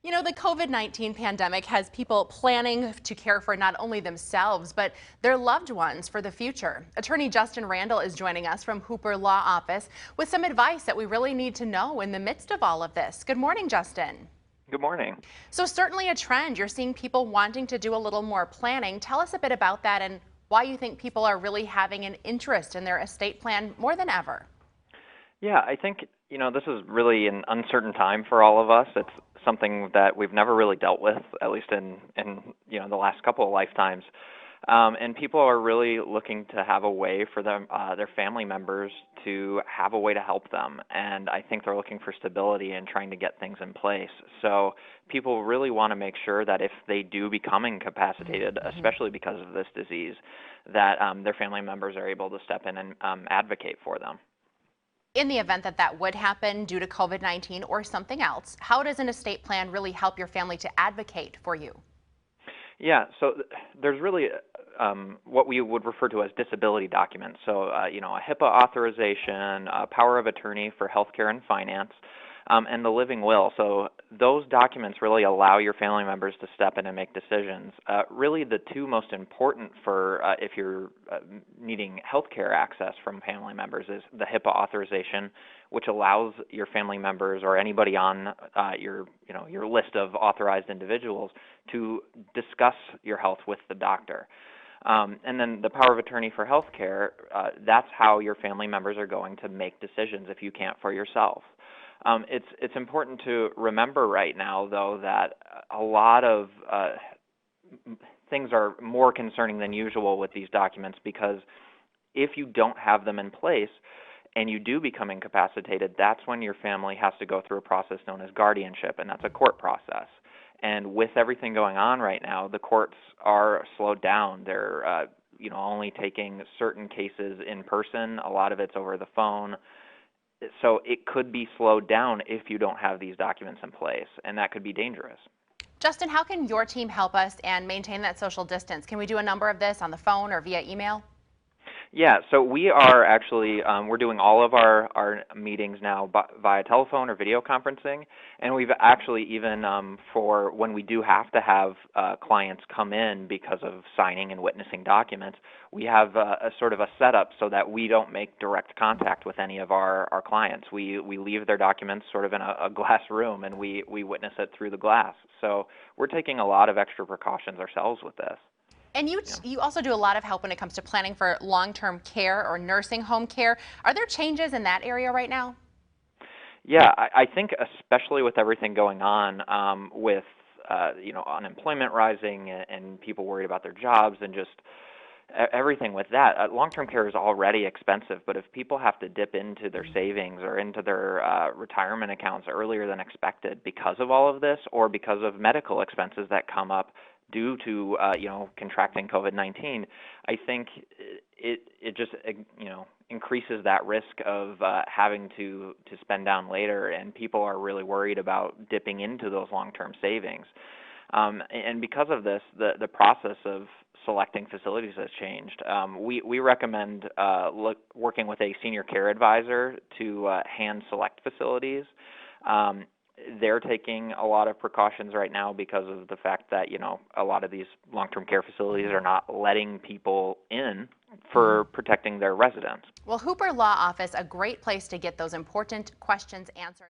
You know, the COVID-19 pandemic has people planning to care for not only themselves, but their loved ones for the future. Attorney Justin Randall is joining us from Hooper Law Office with some advice that we really need to know in the midst of all of this. Good morning, Justin. Good morning. So certainly a trend. You're seeing people wanting to do a little more planning. Tell us a bit about that and why you think people are really having an interest in their estate plan more than ever. Yeah, I think, this is really an uncertain time for all of us. It's something that we've never really dealt with, at least in the last couple of lifetimes. And people are really looking to have a way for them, their family members to have a way to help them. And I think they're looking for stability and trying to get things in place. So people really want to make sure that if they do become incapacitated, especially because of this disease, that their family members are able to step in and advocate for them. In the event that that would happen due to COVID-19 or something else, how does an estate plan really help your family to advocate for you? Yeah, so there's really what we would refer to as disability documents. So, a HIPAA authorization, a power of attorney for healthcare and finance, and the living will. So those documents really allow your family members to step in and make decisions. Really, the two most important for if you're needing healthcare access from family members is the HIPAA authorization, which allows your family members or anybody on your list of authorized individuals to discuss your health with the doctor. And then the power of attorney for healthcare, that's how your family members are going to make decisions if you can't for yourself. It's important to remember right now, though, that a lot of things are more concerning than usual with these documents because if you don't have them in place and you do become incapacitated, that's when your family has to go through a process known as guardianship, and that's a court process. And with everything going on right now, the courts are slowed down. They're only taking certain cases in person. A lot of it's over the phone. So it could be slowed down if you don't have these documents in place, and that could be dangerous. Justin, how can your team help us and maintain that social distance? Can we do a number of this on the phone or via email? Yeah, so we are actually we're doing all of our meetings now via telephone or video conferencing, and we've actually even for when we do have to have clients come in because of signing and witnessing documents, we have a sort of a setup so that we don't make direct contact with any of our clients. We leave their documents sort of in a glass room, and we witness it through the glass. So we're taking a lot of extra precautions ourselves with this. And you also do a lot of help when it comes to planning for long-term care or nursing home care. Are there changes in that area right now? Yeah, I think especially with everything going on with unemployment rising and people worried about their jobs and just everything with that, long-term care is already expensive. But if people have to dip into their savings or into their retirement accounts earlier than expected because of all of this, or because of medical expenses that come up due to contracting COVID-19, I think it just increases that risk of having to spend down later, and people are really worried about dipping into those long-term savings. And because of this, the process of selecting facilities has changed. We recommend working with a senior care advisor to hand select facilities. They're taking a lot of precautions right now because of the fact that, a lot of these long-term care facilities are not letting people in for protecting their residents. Well, Hooper Law Office, a great place to get those important questions answered.